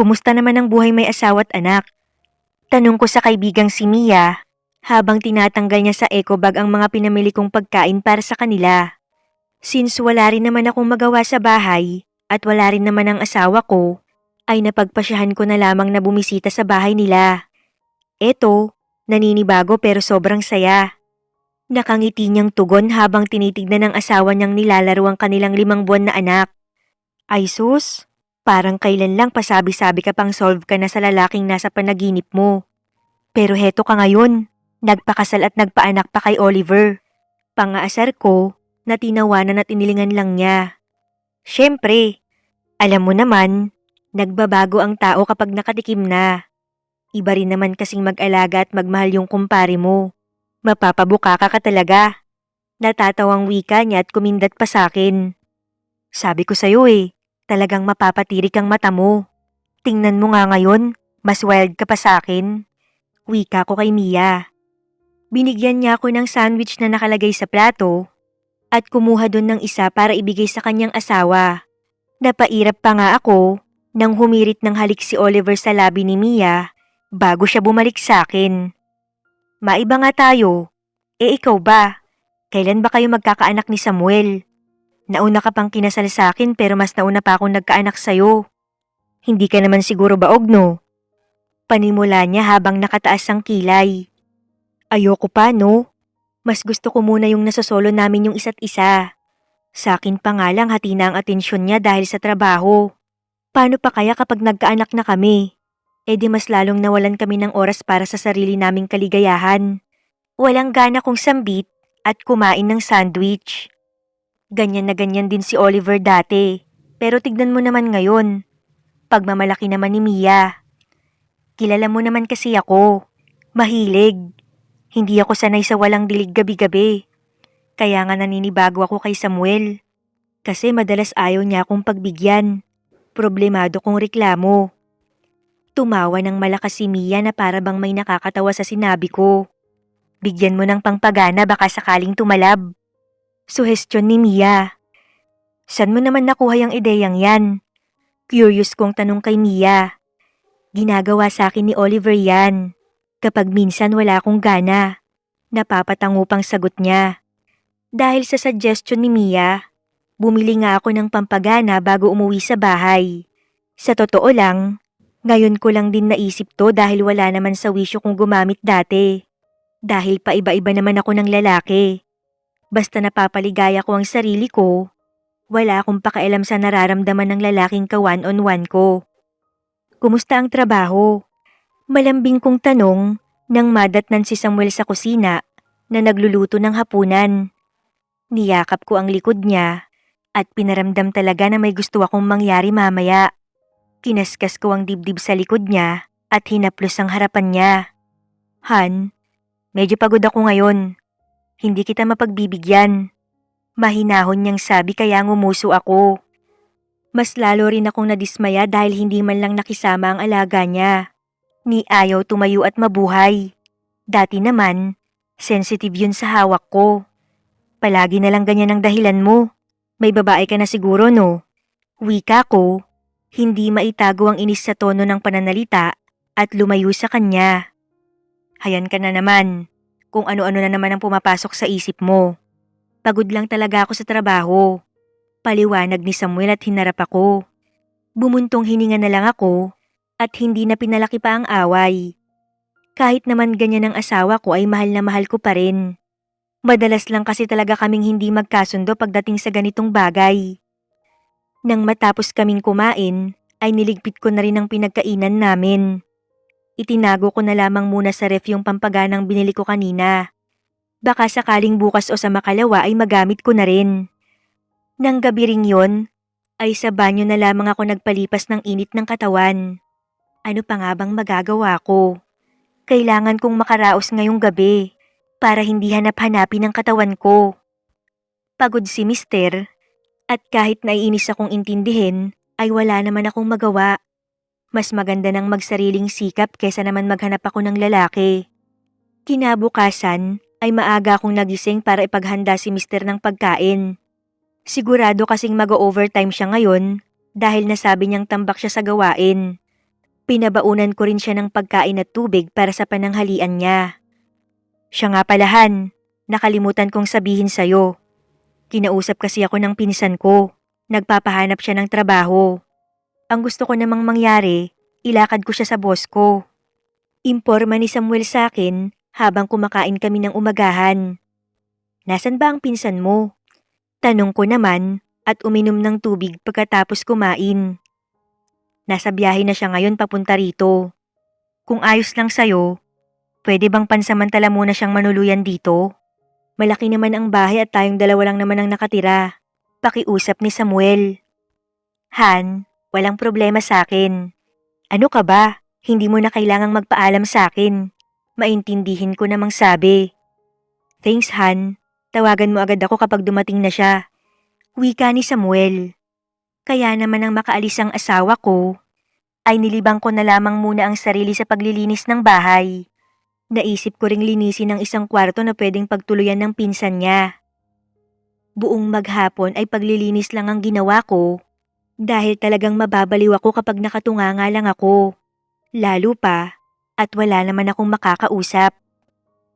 Kumusta naman ang buhay may asawa at anak? Tanong ko sa kaibigang si Mia habang tinatanggal niya sa eco bag ang mga pinamili kong pagkain para sa kanila. Since wala rin naman akong magawa sa bahay at wala rin naman ang asawa ko, ay napagpasyahan ko na lamang na bumisita sa bahay nila. Eto, naninibago pero sobrang saya. Nakangiti niyang tugon habang tinitignan ng asawa niyang nilalaro ang kanilang 5 buwan na anak. Ay sus, parang kailan lang pasabi-sabi ka pang solve ka na sa lalaking nasa panaginip mo. Pero heto ka ngayon, nagpakasal at nagpaanak pa kay Oliver. Pangaasar ko na tinawanan at inilingan lang niya. Siyempre, alam mo naman, nagbabago ang tao kapag nakatikim na. Iba rin naman kasing mag-alaga at magmahal yung kumpare mo. Mapapabuka ka talaga. Natatawang wika niya at kumindat pa sakin. Sabi ko sa'yo talagang mapapatirik ang mata mo. Tingnan mo nga ngayon, mas wild ka pa sakin. Wika ko kay Mia. Binigyan niya ako ng sandwich na nakalagay sa plato at kumuha dun ng isa para ibigay sa kanyang asawa. Napairap pa nga ako nang humirit ng halik si Oliver sa labi ni Mia bago siya bumalik sa akin. Maiba nga tayo. Ikaw ba? Kailan ba kayo magkakaanak ni Samuel? Nauna ka pang kinasal sa akin pero mas nauna pa akong nagkaanak sa'yo. Hindi ka naman siguro baog no? Panimula niya habang nakataas ang kilay. Ayoko pa no? Mas gusto ko muna yung nasosolo namin yung isa't isa. Sa akin pa nga lang hati na ang atensyon niya dahil sa trabaho. Paano pa kaya kapag nagkaanak na kami? Di mas lalong nawalan kami ng oras para sa sarili naming kaligayahan. Walang gana kong sambit at kumain ng sandwich. Ganyan na ganyan din si Oliver dati. Pero tignan mo naman ngayon. Pagmamalaki naman ni Mia. Kilala mo naman kasi ako. Mahilig. Hindi ako sanay sa walang dilig gabi-gabi. Kaya nga naninibago ako kay Samuel. Kasi madalas ayaw niya akong pagbigyan. Problemado kong reklamo. Tumawa ng malakas si Mia na para bang may nakakatawa sa sinabi ko. Bigyan mo ng pangpagana baka sakaling tumalab. Suhestyon ni Mia. San mo naman nakuha yung ideyang yan? Curious kong tanong kay Mia. Ginagawa sa akin ni Oliver yan. Kapag minsan wala akong gana. Napapatango pang sagot niya. Dahil sa suggestion ni Mia, bumili nga ako ng pampagana bago umuwi sa bahay. Sa totoo lang, ngayon ko lang din naisip to dahil wala naman sa wisyo kong gumamit dati. Dahil paiba-iba naman ako ng lalaki. Basta napapaligaya ko ang sarili ko, wala akong pakialam sa nararamdaman ng lalaking ka-one-on-one ko. Kumusta ang trabaho? Malambing kong tanong nang madatnan si Samuel sa kusina na nagluluto ng hapunan. Niyakap ko ang likod niya at pinaramdam talaga na may gusto akong mangyari mamaya. Kinaskas ko ang dibdib sa likod niya at hinaplos ang harapan niya. Han, medyo pagod ako ngayon. Hindi kita mapagbibigyan. Mahinahon niyang sabi kaya ngumuso ako. Mas lalo rin akong nadismaya dahil hindi man lang nakisama ang alaga niya. Ni ayaw tumayo at mabuhay. Dati naman, sensitive yun sa hawak ko. Palagi na lang ganyan ang dahilan mo. May babae ka na siguro no? Wika ko, hindi maitago ang inis sa tono ng pananalita at lumayo sa kanya. Hayan ka na naman. Kung ano-ano na naman ang pumapasok sa isip mo. Pagod lang talaga ako sa trabaho. Paliwanag ni Samuel at hinarap ako. Bumuntong hininga na lang ako at hindi na pinalaki pa ang away. Kahit naman ganyan ang asawa ko ay mahal na mahal ko pa rin. Madalas lang kasi talaga kaming hindi magkasundo pagdating sa ganitong bagay. Nang matapos kaming kumain, ay niligpit ko na rin ang pinagkainan namin. Itinago ko na lamang muna sa ref yung pampaganang binili ko kanina. Baka sakaling bukas o sa makalawa ay magamit ko na rin. Nang gabi ring yon, ay sa banyo na lamang ako nagpalipas ng init ng katawan. Ano pa nga bang magagawa ko? Kailangan kong makaraos ngayong gabi para hindi hanap-hanapin ang katawan ko. Pagod si Mister at kahit naiinis akong intindihin ay wala naman akong magawa. Mas maganda nang magsariling sikap kesa naman maghanap ako ng lalaki. Kinabukasan ay maaga akong nagising para ipaghanda si Mister ng pagkain. Sigurado kasing mag-overtime siya ngayon dahil nasabi niyang tambak siya sa gawain. Pinabaunan ko rin siya ng pagkain at tubig para sa pananghalian niya. Siya nga pala Han, nakalimutan kong sabihin sa'yo. Kinausap kasi ako ng pinsan ko. Nagpapahanap siya ng trabaho. Ang gusto ko namang mangyari, ilakad ko siya sa boss ko. Imporma ni Samuel sa akin habang kumakain kami ng umagahan. Nasaan ba ang pinsan mo? Tanong ko naman at uminom ng tubig pagkatapos kumain. Nasa biyahe na siya ngayon papunta rito. Kung ayos lang sa'yo, pwede bang pansamantala muna siyang manuluyan dito? Malaki naman ang bahay at tayong dalawa lang naman ang nakatira. Pakiusap ni Samuel. Han, walang problema sa akin. Ano ka ba? Hindi mo na kailangang magpaalam sa akin. Maintindihin ko namang sabi. Thanks Han, tawagan mo agad ako kapag dumating na siya. Wika ni Samuel. Kaya naman ang makaalis ang asawa ko, ay nilibang ko na lamang muna ang sarili sa paglilinis ng bahay. Naisip ko ring linisin ang isang kwarto na pwedeng pagtuluyan ng pinsan niya. Buong maghapon ay paglilinis lang ang ginawa ko dahil talagang mababaliw ako kapag nakatunganga lang ako. Lalo pa at wala naman akong makakausap.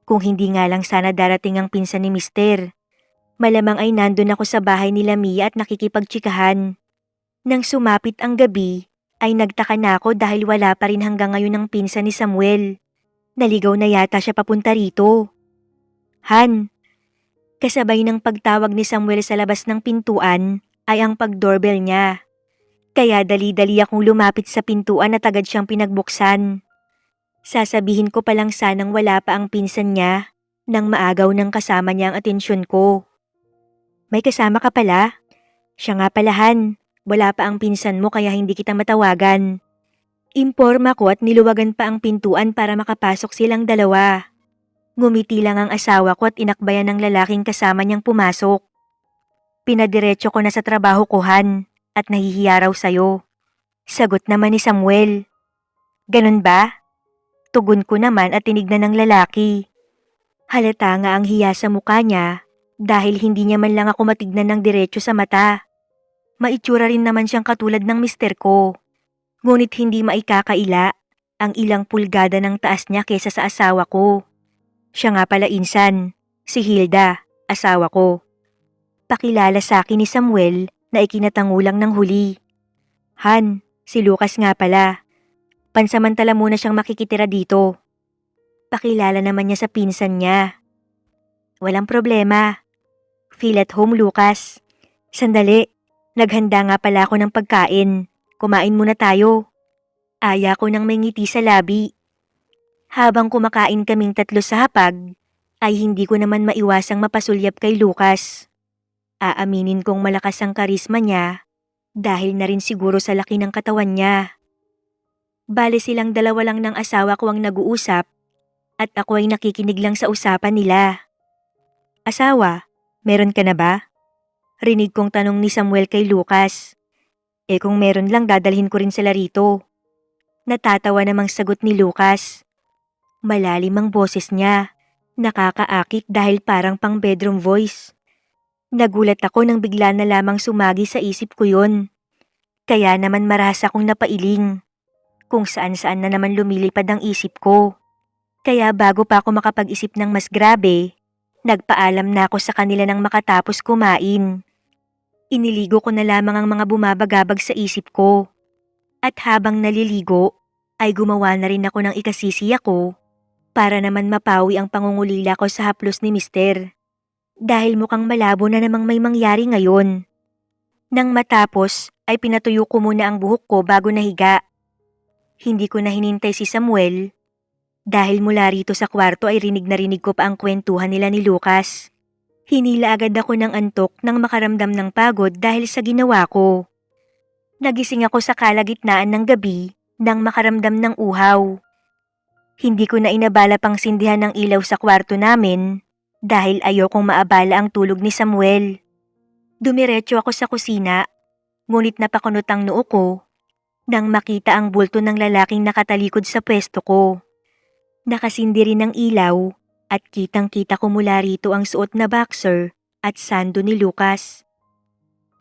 Kung hindi nga lang sana darating ang pinsan ni Mister, malamang ay nandun ako sa bahay nila Mia at nakikipagtsikahan. Nang sumapit ang gabi, ay nagtaka na ako dahil wala pa rin hanggang ngayon ang pinsan ni Samuel. Naligaw na yata siya papunta rito. Han, kasabay ng pagtawag ni Samuel sa labas ng pintuan ay ang pag-doorbell niya. Kaya dali-dali akong lumapit sa pintuan at agad siyang pinagbuksan. Sasabihin ko palang sanang wala pa ang pinsan niya nang maagaw ng kasama niya ang atensyon ko. May kasama ka pala? Siya nga pala Han, wala pa ang pinsan mo kaya hindi kita matawagan. Imporma ko at niluwagan pa ang pintuan para makapasok silang dalawa. Ngumiti lang ang asawa ko at inakbayan ng lalaking kasama niyang pumasok. Pinadiretso ko na sa trabaho ko Han at nahihiya raw sa'yo. Sagot naman ni Samuel. Ganun ba? Tugon ko naman at tinignan ng lalaki. Halata nga ang hiya sa mukha niya dahil hindi niya man lang ako matignan ng diretso sa mata. Maitsura rin naman siyang katulad ng mister ko. Ngunit hindi maikakaila ang ilang pulgada ng taas niya kesa sa asawa ko. Siya nga pala insan, si Hilda, asawa ko. Pakilala sa akin ni Samuel na ikinatangulang ng huli. Han, si Lucas nga pala. Pansamantala muna siyang makikitira dito. Pakilala naman niya sa pinsan niya. Walang problema. Feel at home, Lucas. Sandali, naghanda nga pala ako ng pagkain. Kumain muna tayo. Aya ko nang may ngiti sa labi. Habang kumakain kaming tatlo sa hapag, ay hindi ko naman maiwasang mapasulyap kay Lucas. Aaminin kong malakas ang karisma niya dahil na rin siguro sa laki ng katawan niya. Bale silang dalawa lang ng asawa ko ang nag-uusap at ako ay nakikinig lang sa usapan nila. Asawa, meron ka na ba? Rinig kong tanong ni Samuel kay Lucas. Kung meron lang dadalhin ko rin sila rito. Natatawa namang sagot ni Lucas. Malalim ang boses niya. Nakakaakit dahil parang pang bedroom voice. Nagulat ako nang bigla na lamang sumagi sa isip ko yon. Kaya naman marahas akong napailing. Kung saan-saan na naman lumilipad ang isip ko. Kaya bago pa ako makapag-isip ng mas grabe, nagpaalam na ako sa kanila nang makatapos kumain. Iniligo ko na lamang ang mga bumabagabag sa isip ko. At habang naliligo, ay gumawa na rin ako ng ikasisiya ko para naman mapawi ang pangungulila ko sa haplos ni Mister. Dahil mukhang malabo na namang may mangyari ngayon. Nang matapos, ay pinatuyo ko muna ang buhok ko bago nahiga. Hindi ko na hinintay si Samuel. Dahil mula rito sa kwarto ay rinig na rinig ko pa ang kwentuhan nila ni Lucas. Hinila agad ako ng antok nang makaramdam ng pagod dahil sa ginawa ko. Nagising ako sa kalagitnaan ng gabi nang makaramdam ng uhaw. Hindi ko na inabala pang sindihan ng ilaw sa kwarto namin dahil ayokong maabala ang tulog ni Samuel. Dumiretso ako sa kusina, ngunit napakunot ang noo ko nang makita ang bulto ng lalaking nakatalikod sa pwesto ko. Nakasindi rin ang ilaw at kitang-kita ko mula rito ang suot na boxer at sando ni Lucas.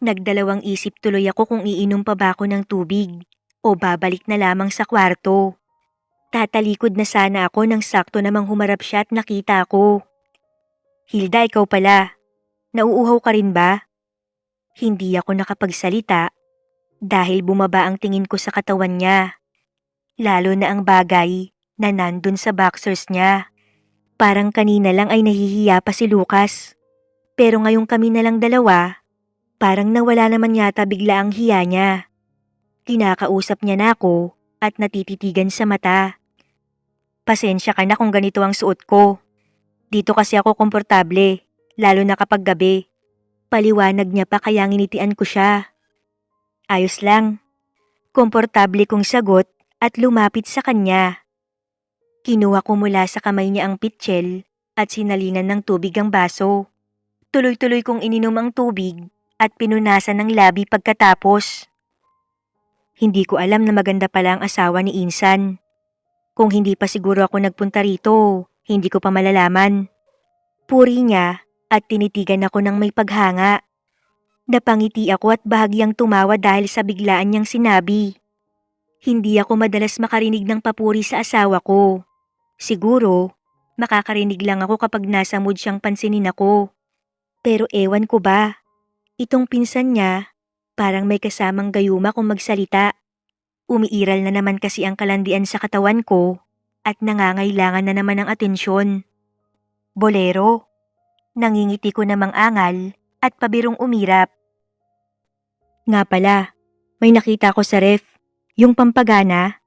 Nagdalawang isip tuloy ako kung iinom pa ba ako ng tubig o babalik na lamang sa kwarto. Tatalikod na sana ako nang sakto namang humarap siya at nakita ko. Hilda, ikaw pala. Nauuhaw ka rin ba? Hindi ako nakapagsalita dahil bumaba ang tingin ko sa katawan niya. Lalo na ang bagay na nandun sa boxers niya. Parang kanina lang ay nahihiya pa si Lucas. Pero ngayong kami na lang dalawa, parang nawala naman yata bigla ang hiya niya. Kinakausap niya na ako at natititigan sa mata. Pasensya ka na kung ganito ang suot ko. Dito kasi ako komportable, lalo na kapag gabi. Paliwanag niya pa kaya nginitian ko siya. Ayos lang. Komportable kong sagot at lumapit sa kanya. Kinuha ko mula sa kamay niya ang pitchel at sinalingan ng tubig ang baso. Tuloy-tuloy kong ininom ang tubig at pinunasan ng labi pagkatapos. Hindi ko alam na maganda pala ang asawa ni Insan. Kung hindi pa siguro ako nagpunta rito, hindi ko pa malalaman. Puri niya at tinitigan ako ng may paghanga. Napangiti ako at bahagyang tumawa dahil sa biglaan niyang sinabi. Hindi ako madalas makarinig ng papuri sa asawa ko. Siguro, makakarinig lang ako kapag nasa mood siyang pansinin ako. Pero ewan ko ba, itong pinsan niya, parang may kasamang gayuma kung magsalita. Umiiral na naman kasi ang kalandian sa katawan ko at nangangailangan na naman ng atensyon. Bolero. Nangingiti ko namang angal at pabirong umirap. Nga pala, may nakita ko sa ref, yung pampagana.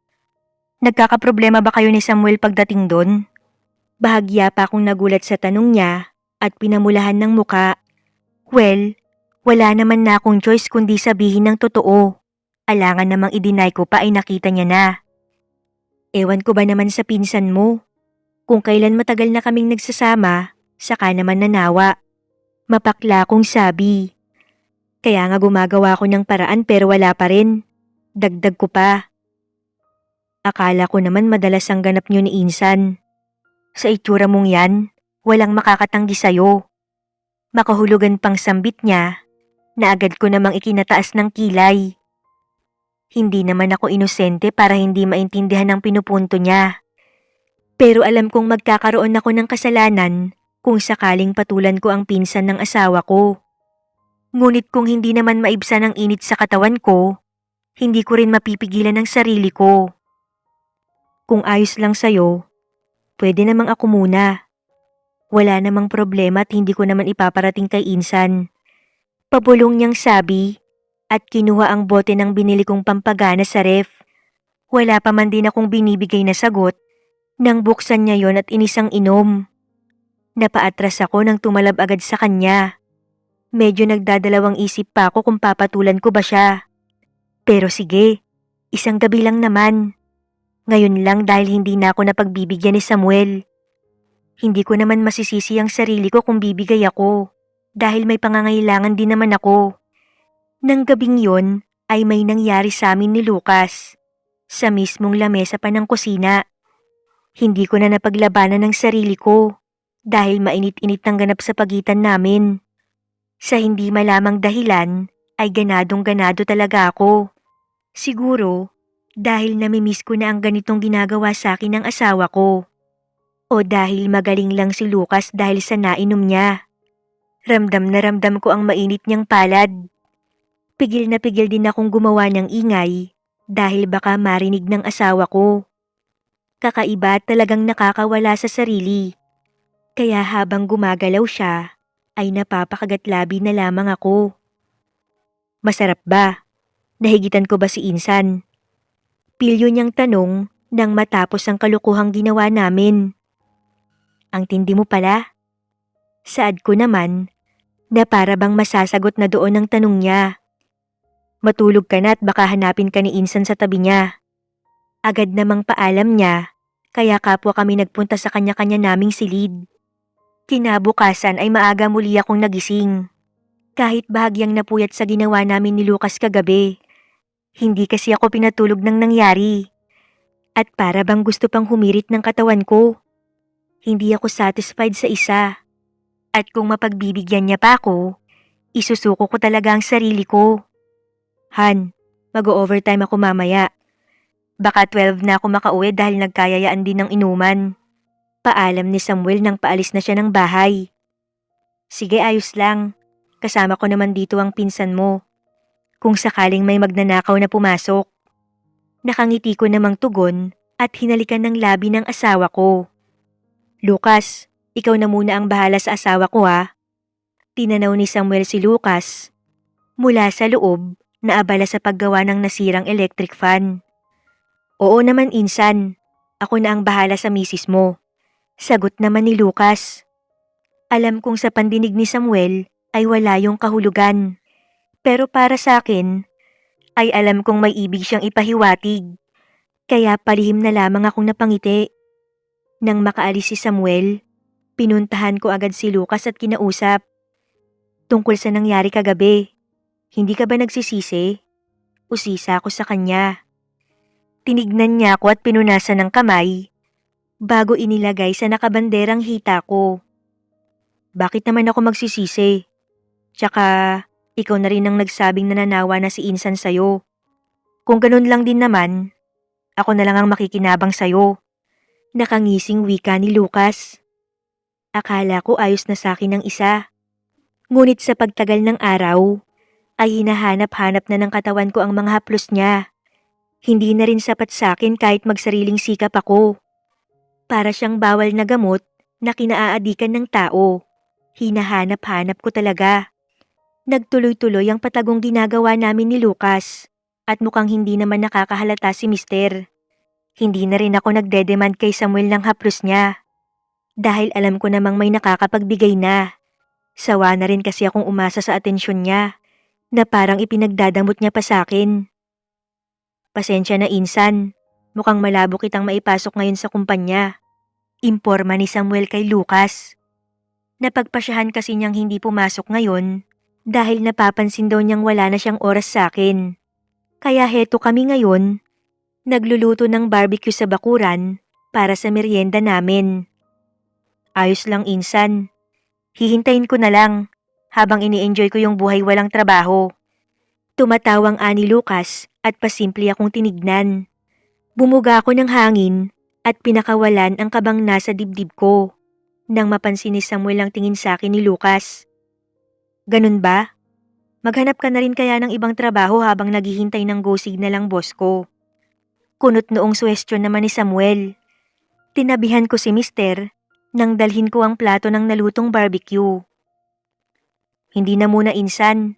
Nagkakaproblema ba kayo ni Samuel pagdating doon? Bahagya pa akong nagulat sa tanong niya at pinamulahan ng muka. Well, wala naman na akong choice kundi sabihin ng totoo. Alangan namang i-deny ko pa ay nakita niya na. Ewan ko ba naman sa pinsan mo? Kung kailan matagal na kaming nagsasama, saka naman nanawa. Mapakla kong sabi. Kaya nga gumagawa ko ng paraan pero wala pa rin. Dagdag ko pa. Akala ko naman madalas ang ganap niyo ni Insan. Sa itsura mong yan, walang makakatanggi sa'yo. Makahulugan pang sambit niya na agad ko namang ikinataas ng kilay. Hindi naman ako inosente para hindi maintindihan ang pinupunto niya. Pero alam kong magkakaroon ako ng kasalanan kung sakaling patulan ko ang pinsan ng asawa ko. Ngunit kung hindi naman maibsan ang init sa katawan ko, hindi ko rin mapipigilan ang sarili ko. Kung ayos lang sa'yo, pwede namang ako muna. Wala namang problema at hindi ko naman ipaparating kay Insan. Pabulong niyang sabi at kinuha ang bote ng binili kong pampagana sa ref. Wala pa man din akong binibigay na sagot nang buksan niya yon at inisang inom. Napaatras ako nang tumalab agad sa kanya. Medyo nagdadalawang isip pa ako kung papatulan ko ba siya. Pero sige, isang gabi lang naman. Ngayon lang dahil hindi na ako napagbibigyan ni Samuel. Hindi ko naman masisisi ang sarili ko kung bibigay ako dahil may pangangailangan din naman ako. Nang gabing yon ay may nangyari sa amin ni Lucas. Sa mismong lamesa pa ng kusina. Hindi ko na napaglabanan ng sarili ko dahil mainit-init ang ganap sa pagitan namin. Sa hindi malamang dahilan ay ganadong-ganado talaga ako. Siguro dahil namimiss ko na ang ganitong ginagawa sa akin ng asawa ko. O dahil magaling lang si Lucas dahil sa nainom niya. Ramdam na ramdam ko ang mainit niyang palad. Pigil na pigil din akong gumawa ng ingay dahil baka marinig ng asawa ko. Kakaiba at talagang nakakawala sa sarili. Kaya habang gumagalaw siya, ay napapakagat-labi na lamang ako. Masarap ba? Nahigitan ko ba si Insan? Pilyo niyang tanong nang matapos ang kalukuhang ginawa namin. Ang tindi mo pala. Saad ko naman na para bang masasagot na doon ang tanong niya. Matulog ka na at baka hanapin ka ni Insan sa tabi niya. Agad namang paalam niya, kaya kapwa kami nagpunta sa kanya-kanya naming silid. Kinabukasan ay maaga muli akong nagising. Kahit bahagyang napuyat sa ginawa namin ni Lucas kagabi. Hindi kasi ako pinatulog ng nangyari. At para bang gusto pang humirit ng katawan ko. Hindi ako satisfied sa isa. At kung mapagbibigyan niya pa ako, isusuko ko talaga ang sarili ko. Han, mag-overtime ako mamaya. Baka 12 na ako makauwi dahil nagkayayaan din ng inuman. Paalam ni Samuel nang paalis na siya ng bahay. Sige, ayos lang. Kasama ko naman dito ang pinsan mo. Kung sakaling may magnanakaw na pumasok. Nakangiti ko namang tugon at hinalikan ng labi ng asawa ko. Lucas, ikaw na muna ang bahala sa asawa ko ha. Tinanaw ni Samuel si Lucas. Mula sa loob, naabala sa paggawa ng nasirang electric fan. Oo naman insan, ako na ang bahala sa misis mo. Sagot naman ni Lucas. Alam kong sa pandinig ni Samuel ay wala yung kahulugan. Pero para sa akin, ay alam kong may ibig siyang ipahiwatig. Kaya palihim na lamang akong napangiti. Nang makaalis si Samuel, pinuntahan ko agad si Lucas at kinausap. Tungkol sa nangyari kagabi, hindi ka ba nagsisisi? Usisa ako sa kanya. Tinignan niya ako at pinunasan ng kamay bago inilagay sa nakabanderang hita ko. Bakit naman ako magsisisi? Tsaka, ikaw na rin ang nagsabing nananawa na si Insan sa'yo. Kung ganun lang din naman, ako na lang ang makikinabang sa'yo. Nakangising wika ni Lucas. Akala ko ayos na sa'kin ang isa. Ngunit sa pagtagal ng araw, ay hinahanap-hanap na ng katawan ko ang mga haplos niya. Hindi na rin sapat sa'kin kahit magsariling sikap ako. Para siyang bawal na gamot na kinaaadikan ng tao. Hinahanap-hanap ko talaga. Nagtuloy-tuloy ang patagong ginagawa namin ni Lucas at mukhang hindi naman nakakahalata si Mister. Hindi na rin ako nagdedemand kay Samuel ng haplos niya. Dahil alam ko namang may nakakapagbigay na. Sawa na rin kasi akong umasa sa atensyon niya na parang ipinagdadamot niya pa sa akin. Pasensya na insan, mukhang malabo kitang maipasok ngayon sa kumpanya. Imporma ni Samuel kay Lucas. Napagpasyahan kasi niyang hindi pumasok ngayon dahil napapansin daw niyang wala na siyang oras sa akin. Kaya heto kami ngayon, nagluluto ng barbecue sa bakuran para sa merienda namin. Ayos lang insan. Hihintayin ko na lang habang ini-enjoy ko yung buhay walang trabaho. Tumatawang ani Lucas at pasimple akong tinignan. Bumuga ako ng hangin at pinakawalan ang kabang nasa dibdib ko nang mapansin ni Samuel ang tingin sa akin ni Lucas. Ganun ba? Maghanap ka na rin kaya ng ibang trabaho habang naghihintay ng go signal ang boss ko. Kunot noong suwestyon naman ni Samuel. Tinabihan ko si Mister nang dalhin ko ang plato ng nalutong barbecue. Hindi na muna insan.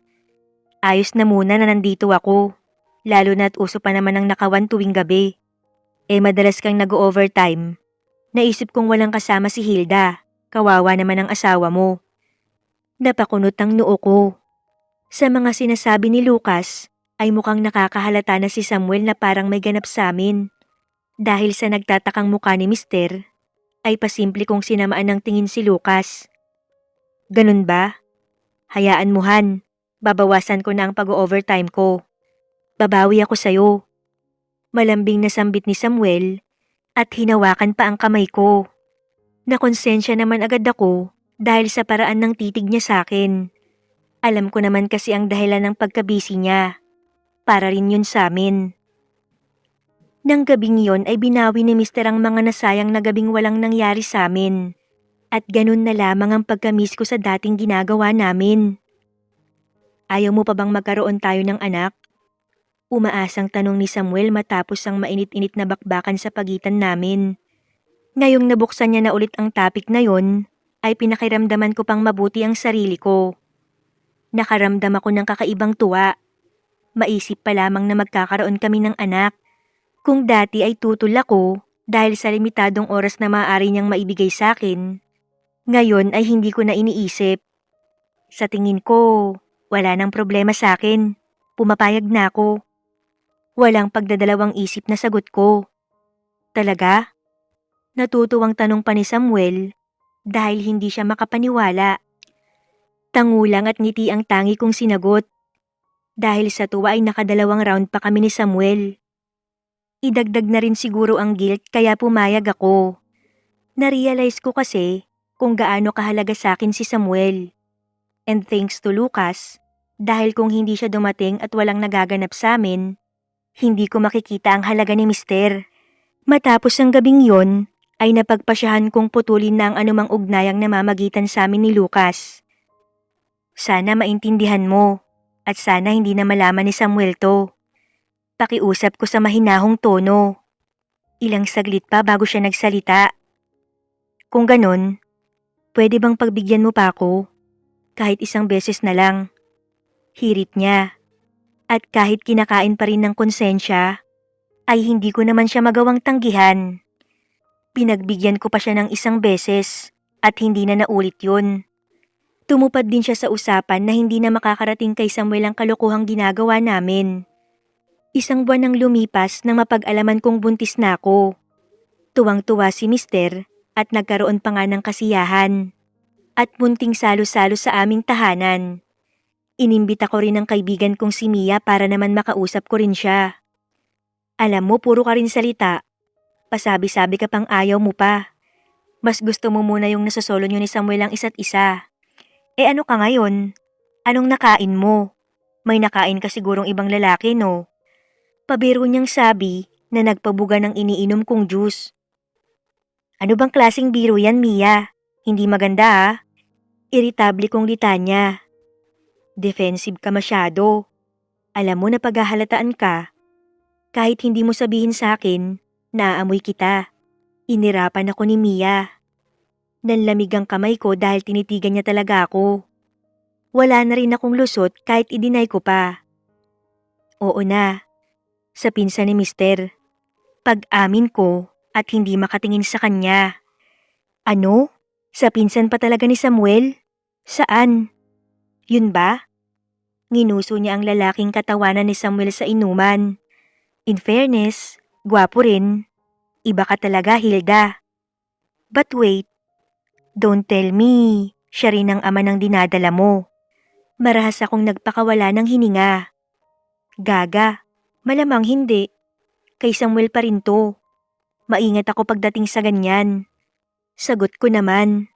Ayos na muna na nandito ako. Lalo na't uso pa naman ang nakawan tuwing gabi. Madalas kang nag-overtime. Naisip kong walang kasama si Hilda. Kawawa naman ang asawa mo. Napakunot ang noo ko. Sa mga sinasabi ni Lucas, ay mukhang nakakahalata na si Samuel na parang may ganap sa amin. Dahil sa nagtatakang mukha ni Mister, ay pasimple kong sinamaan ng tingin si Lucas. Ganun ba? Hayaan mo Han, babawasan ko na ang pag-overtime ko. Babawi ako sa'yo. Malambing na sambit ni Samuel at hinawakan pa ang kamay ko. Nakonsensya naman agad ako dahil sa paraan ng titig niya sa akin. Alam ko naman kasi ang dahilan ng pagkabisi niya. Para rin yun sa amin. Nang gabing yon ay binawi ni Mister ang mga nasayang na gabing walang nangyari sa amin. At ganun na lamang ang pagkamis ko sa dating ginagawa namin. Ayaw mo pa bang magkaroon tayo ng anak? Umaasang tanong ni Samuel matapos ang mainit-init na bakbakan sa pagitan namin. Ngayong nabuksan niya na ulit ang topic na yon, ay pinakiramdaman ko pang mabuti ang sarili ko. Nakaramdam ako ng kakaibang tuwa. Maisip pa lamang na magkakaroon kami ng anak. Kung dati ay tutol ako dahil sa limitadong oras na maaari niyang maibigay sa akin, ngayon ay hindi ko na iniisip. Sa tingin ko, wala nang problema sa akin. Pumapayag na ako. Walang pagdadalawang isip na sagot ko. Talaga? Natutuwang tanong pa ni Samuel dahil hindi siya makapaniwala. Tangulang at ngiti ang tangi kong sinagot. Dahil sa tuwa ay nakadalawang round pa kami ni Samuel. Idagdag na rin siguro ang guilt kaya pumayag ako. Narealize ko kasi kung gaano kahalaga sa akin si Samuel. And thanks to Lucas, dahil kung hindi siya dumating at walang nagaganap sa amin, Hindi ko makikita ang halaga ni Mister. Matapos ang gabing yon, ay napagpasyahan kong putulin na ang anumang ugnayang namamagitan sa amin ni Lucas. Sana maintindihan mo, at sana hindi na malaman ni Samuel to. Pakiusap ko sa mahinahong tono. Ilang saglit pa bago siya nagsalita. Kung ganon, pwede bang pagbigyan mo pa ako? Kahit isang beses na lang. Hirit niya. At kahit kinakain pa rin ng konsensya, ay hindi ko naman siya magawang tanggihan. Pinagbigyan ko pa siya ng isang beses at hindi na naulit yun. Tumupad din siya sa usapan na hindi na makakarating kay Samuel ang kalokohang ginagawa namin. Isang buwan nang lumipas nang mapag-alaman kong buntis na ako. Tuwang-tuwa si Mister at nagkaroon pa nga ng kasiyahan. At munting salo-salo sa aming tahanan. Inimbita ko rin ang kaibigan kong si Mia para naman makausap ko rin siya. Alam mo, puro ka rin salita. Pasabi-sabi ka pang ayaw mo pa. Mas gusto mo muna yung nasosolo nyo ni Samuel ang isa't isa. Ano ka ngayon? Anong nakain mo? May nakain ka sigurong ibang lalaki, no? Pabiro niyang sabi na nagpabuga ng iniinom kong juice. Ano bang klaseng biro yan, Mia? Hindi maganda ah. Iritable kong litanya. Defensive ka masyado. Alam mo na paghahalataan ka. Kahit hindi mo sabihin sa akin, naaamoy kita. Inirapan ako ni Mia. Nanlamig ang kamay ko dahil tinitigan niya talaga ako. Wala na rin akong lusot kahit i-deny ko pa. Oo na. Sa pinsan ni Mister. Pag-amin ko at hindi makatingin sa kanya. Ano? Sa pinsan pa talaga ni Samuel? Saan? Yun ba? Nginuso niya ang lalaking katawanan ni Samuel sa inuman. In fairness, gwapo rin. Iba ka talaga, Hilda. But wait, don't tell me, siya rin ang ama ng dinadala mo. Marahas akong nagpakawala ng hininga. Gaga, malamang hindi. Kay Samuel pa rin to. Maingat ako pagdating sa ganyan. Sagot ko naman.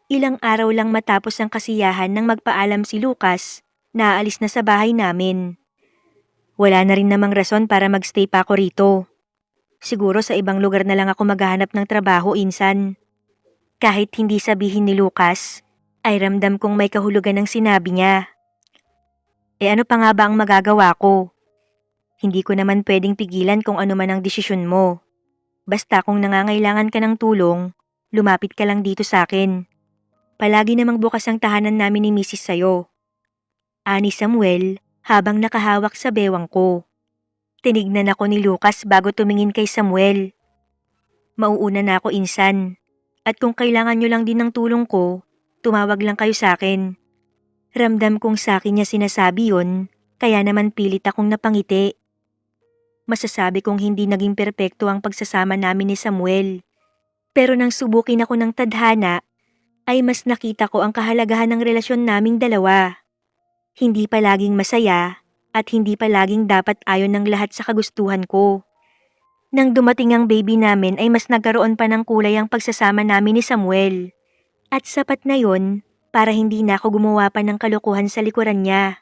Ilang araw lang matapos ang kasiyahan nang magpaalam si Lucas na aalis na sa bahay namin. Wala na rin namang rason para magstay pa ako rito. Siguro sa ibang lugar na lang ako maghahanap ng trabaho insan. Kahit hindi sabihin ni Lucas, ay ramdam kong may kahulugan ng sinabi niya. Ano pa nga ba ang magagawa ko? Hindi ko naman pwedeng pigilan kung ano man ang desisyon mo. Basta kung nangangailangan ka ng tulong, lumapit ka lang dito sa akin. Palagi namang bukas ang tahanan namin ni Mrs. sa'yo. Ani Samuel habang nakahawak sa bewang ko. Tinignan ako ni Lucas bago tumingin kay Samuel. Mauuna na ako insan. At kung kailangan nyo lang din ng tulong ko, tumawag lang kayo sa akin. Ramdam kong sa akin niya sinasabi yun, kaya naman pilit akong napangiti. Masasabi kong hindi naging perpekto ang pagsasama namin ni Samuel. Pero nang subukin ako ng tadhana, ay mas nakita ko ang kahalagahan ng relasyon naming dalawa. Hindi palaging masaya at hindi palaging dapat ayon ng lahat sa kagustuhan ko. Nang dumating ang baby namin ay mas nagkaroon pa ng kulay ang pagsasama namin ni Samuel. At sapat na yon para hindi na ako gumawa pa ng kalokohan sa likuran niya.